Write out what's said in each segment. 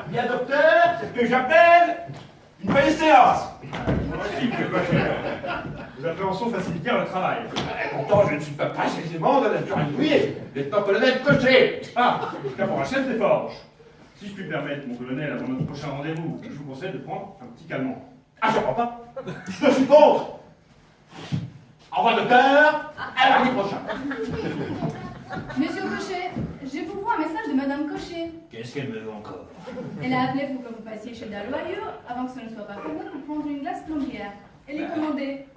Bien, docteur, c'est ce que j'appelle une belle séance. Vos appréhensions facilitent bien le travail. Pourtant, je ne suis pas précisément de nature indouillée. Lieutenant-colonel Cocher. Ah, caporal chef des forges. Si je puis me permettre, mon colonel, avant notre prochain rendez-vous, je vous conseille de prendre un petit calmant. Ah, je crois pas. Je suis contre. Au revoir, docteur. À mardi prochain. Monsieur Cochet, j'ai pour vous un message de Madame Cochet. Qu'est-ce qu'elle me veut encore? Elle a appelé pour que vous passiez chez Dalloyeux, avant que ce ne soit pas fermé, pour prendre une glace plombière. Elle est commandée.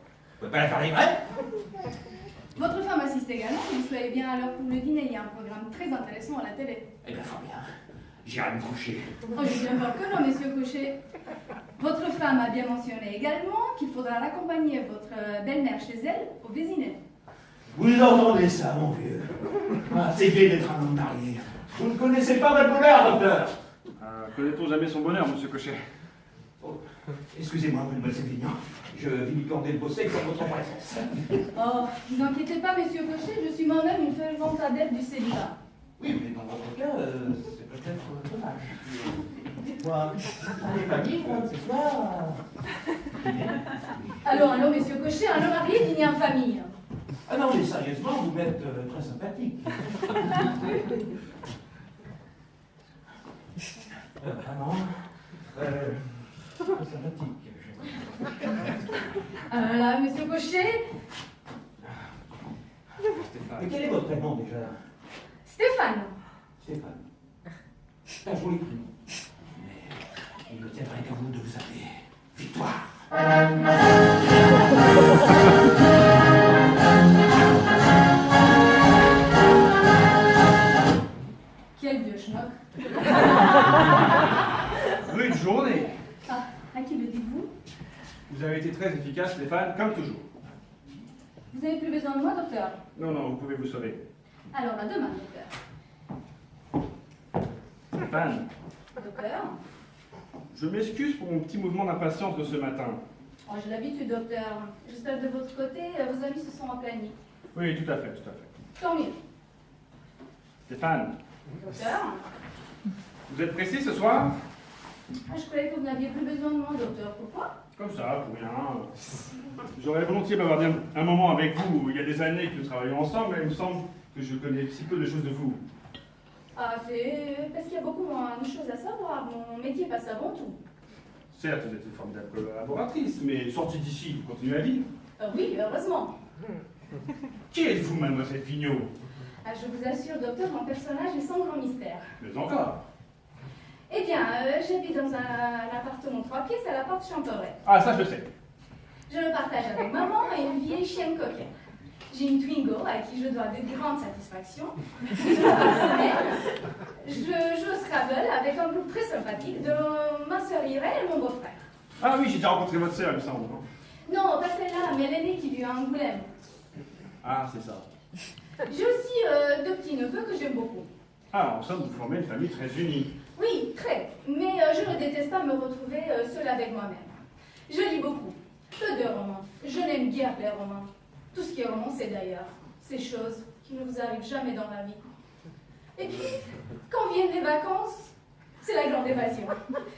Vous pouvez pas la faire livrer? Votre femme assiste également, vous soyez bien à l'heure pour le dîner, il y a un programme très intéressant à la télé. Eh bien, fort bien. J'irai me coucher. Oh, j'ai bien peur que non, monsieur Cochet. Votre femme a bien mentionné également qu'il faudra raccompagner votre belle-mère chez elle au Vésinet. Vous entendez ça, mon vieux? Ah, c'est gai d'être un homme marié. Vous ne connaissez pas votre bonheur, docteur? Connaît-on jamais son bonheur, monsieur Cochet? Oh, excusez-moi, mademoiselle Sévignan. Je vis lui corder le bosset comme votre princesse. Oh, vous inquiétez pas, monsieur Cochet, je suis moi-même une fervente adepte du célibat. Oui, mais dans votre cas, c'est peut-être dommage. Dites-moi, vous n'êtes pas libre ce soir? Allô, monsieur Cochet, un homme marié dîner en famille. Ah non, mais sérieusement, vous m'êtes très sympathique. Vraiment, très sympathique. Là, monsieur Cochet. Mais quel est votre prénom déjà? Stéphane. Stéphane. C'est un joli prénom. Mais il ne tiendrait qu'à vous de vous appeler Victoire. Quel vieux schnock. Rude journée. Ah, à qui le dites-vous? Vous avez été très efficace, Stéphane, comme toujours. Vous n'avez plus besoin de moi, docteur? Non, non, vous pouvez vous sauver. Alors, à demain, docteur. Stéphane, Docteur? je m'excuse pour mon petit mouvement d'impatience de ce matin. Oh, j'ai l'habitude, docteur. J'espère que de votre côté, vos amis se sont aplanis. Oui, tout à fait, tout à fait. Tant mieux. Stéphane, Docteur? vous êtes pressé ce soir? Ah, je croyais que vous n'aviez plus besoin de moi, docteur. Pourquoi? Comme ça, pour rien. J'aurais volontiers m'avoir bien un moment avec vous. Il y a des années que nous travaillons ensemble, mais il me semble que je connais si peu de choses de vous. Ah, c'est parce qu'il y a beaucoup moins de choses à savoir. Mon métier passe avant tout. Certes, vous êtes une formidable collaboratrice, mais sortie d'ici, vous continuez à vivre. Oui, heureusement. Qui êtes-vous, mademoiselle Vigneault? Ah, je vous assure, docteur, mon personnage est sans grand mystère. Mais encore. Eh bien, j'habite dans un appartement 3 pièces à la porte Champeret. Ah, ça je le sais. Je le partage avec maman et une vieille chienne coquine. J'ai une Twingo à qui je dois de grandes satisfactions. Une fois par semaine, je joue au Scrabble avec un groupe très sympathique de ma sœur Irène et mon beau-frère. Ah oui, j'ai déjà rencontré votre sœur, il me semble. Non, pas celle-là, mais l'aînée qui vit à Angoulême. Ah, c'est ça. J'ai aussi 2 petits-neveux que j'aime beaucoup. Ah, en somme, vous formez une famille très unie. Oui, très. Mais je ne déteste pas me retrouver seule avec moi-même. Je lis beaucoup. Peu de romans. Je n'aime guère les romans. Tout ce qui est romancé d'ailleurs. Ces choses qui ne vous arrivent jamais dans la vie. Et puis, quand viennent les vacances, c'est la grande évasion.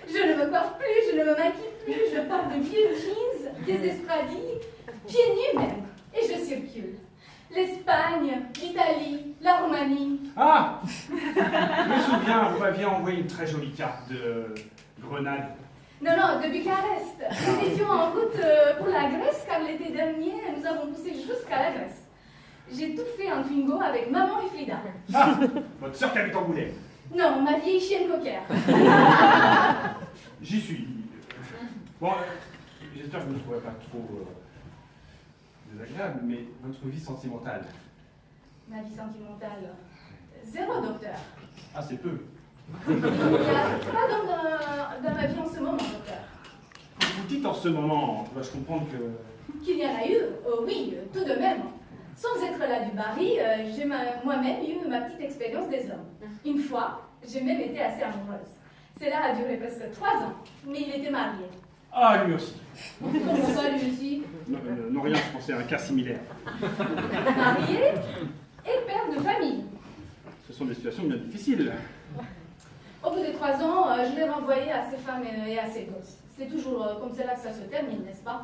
Je ne me coiffe plus, je ne me maquille plus, je porte de vieux jeans, des espadrilles, pieds nus même. Et je circule. L'Espagne, l'Italie, la Roumanie. Ah, je me souviens, vous m'aviez envoyé une très jolie carte de Grenade. Non, non, de Bucarest. Nous étions en route pour la Grèce car l'été dernier, nous avons poussé jusqu'à la Grèce. J'ai tout fait en Twingo avec maman et Frida. Ah, votre sœur qui habite Angoulême. Non, ma vieille chienne coquère. J'y suis. Bon, j'espère que vous ne trouverez pas trop désagréable, mais votre vie sentimentale. Ma vie sentimentale. 0, docteur. Ah, c'est peu. Il n'y a pas d'homme dans ma vie en ce moment, docteur. Vous dites en ce moment, dois-je comprendre que... Qu'il y en a eu, oui, tout de même. Sans être là du Barry, j'ai moi-même eu ma petite expérience des hommes. Une fois, j'ai même été assez amoureuse. Cela a duré presque 3 ans, mais il était marié. Ah, lui aussi. Comment ça, lui aussi? Non, rien, je pensais à un cas similaire. Marié et père de famille. Ce sont des situations bien difficiles. Oh Au bout de 3 ans, je l'ai renvoyé à ses femmes et à ses gosses. C'est toujours comme cela que ça se termine, n'est-ce pas?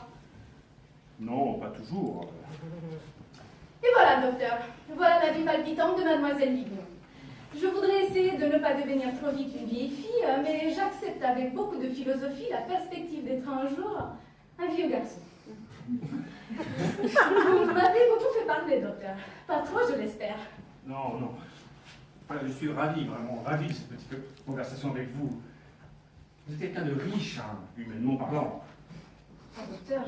Non, pas toujours. Et voilà, docteur. Voilà la vie palpitante de Mademoiselle Vignon. Je voudrais essayer de ne pas devenir trop vite une vieille fille, mais j'accepte avec beaucoup de philosophie la perspective d'être un jour un vieux garçon. Vous m'avez beaucoup fait parler, docteur. Pas trop, je l'espère. Non, non. Je suis ravi, vraiment ravi de cette petite conversation avec vous. Vous êtes quelqu'un de riche, hein, humainement parlant. Ah, docteur,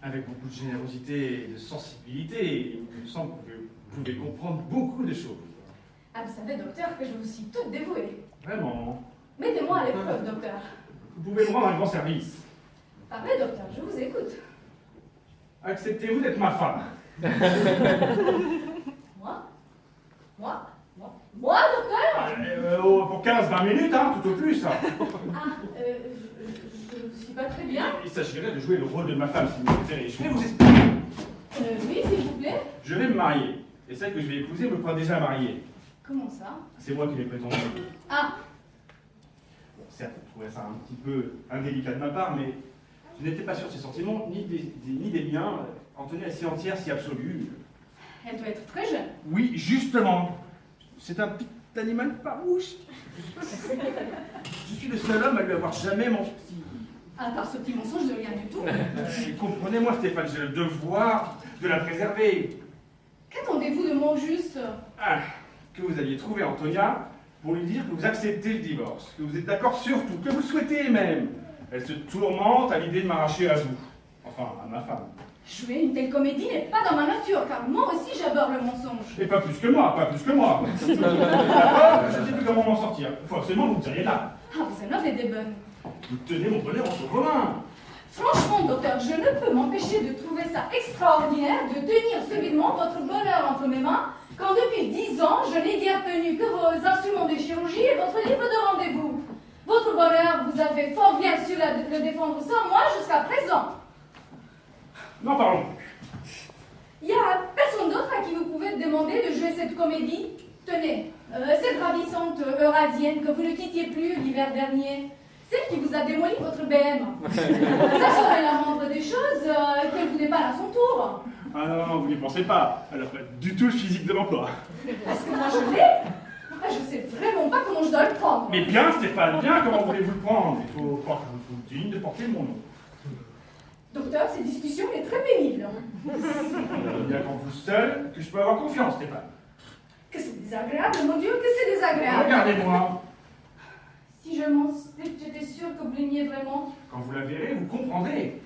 Avec beaucoup de générosité et de sensibilité. Il me semble que vous pouvez comprendre beaucoup de choses. Ah, vous savez, docteur, que je vous suis toute dévouée. Vraiment. Mettez-moi à l'épreuve, docteur. Vous pouvez me rendre un grand service. Parlez, docteur, je vous écoute. Acceptez-vous d'être ma femme? Moi? Moi, docteur? Pour 15-20 minutes, hein, tout au plus. Ah, je ne suis pas très bien. Il s'agirait de jouer le rôle de ma femme, si vous préférez. Je vais vous expliquer. Oui, s'il vous plaît. Je vais me marier. Et celle que je vais épouser me croit déjà mariée. Comment ça? C'est moi qui l'ai prétendu. Ah, Bon, certes, je trouvais ça un petit peu indélicat de ma part, mais je n'étais pas sûr de ses sentiments, ni des miens, en tenue si entière, si absolue. elle doit être très jeune. Oui, justement. C'est un petit animal farouche. Je suis le seul homme à lui avoir jamais menti. À part ce petit mensonge de rien du tout. Comprenez-moi, Stéphane, j'ai le devoir de la préserver. Qu'attendez-vous de mon juste? Ah, que vous alliez trouver Antonia pour lui dire que vous acceptez le divorce, que vous êtes d'accord sur tout, que vous le souhaitez même. Elle se tourmente à l'idée de m'arracher à vous. Enfin, à ma femme. Jouer une telle comédie n'est pas dans ma nature, car moi aussi j'aborde le mensonge. Et pas plus que moi, pas plus que moi. D'accord, je ne sais plus comment m'en sortir. Il faut absolument que vous me tiriez là. Ah, vous en avez des bonnes. Vous tenez mon bonheur entre vos mains. Franchement, docteur, je ne peux m'empêcher de trouver ça extraordinaire de tenir subitement votre bonheur entre mes mains, quand depuis 10 ans, je n'ai guère tenu que vos instruments de chirurgie et votre livre de rendez-vous. Votre bonheur, vous avez fort bien su le défendre sans moi jusqu'à présent. N'en parlons plus. Il n'y a personne d'autre à qui vous pouvez demander de jouer cette comédie? Tenez, cette ravissante Eurasienne que vous ne quittiez plus l'hiver dernier, celle qui vous a démoli votre BM. Ça serait la moindre des choses qu'elle vous déballe à son tour. Ah non, non, vous n'y pensez pas. Elle n'a pas du tout le physique de l'emploi. Parce que moi je l'ai. Ah, je sais vraiment pas comment je dois le prendre. Mais bien, Stéphane, bien, comment voulez-vous le prendre? Il faut croire que vous êtes digne de porter mon nom. Docteur, cette discussion est très pénible. Il n'y a qu'en vous seul que je peux avoir confiance, Stéphane. Que c'est désagréable, mon Dieu, que c'est désagréable. Regardez-moi. Si je m'en j'étais sûre que vous l'aimiez vraiment. Quand vous la verrez, vous comprendrez.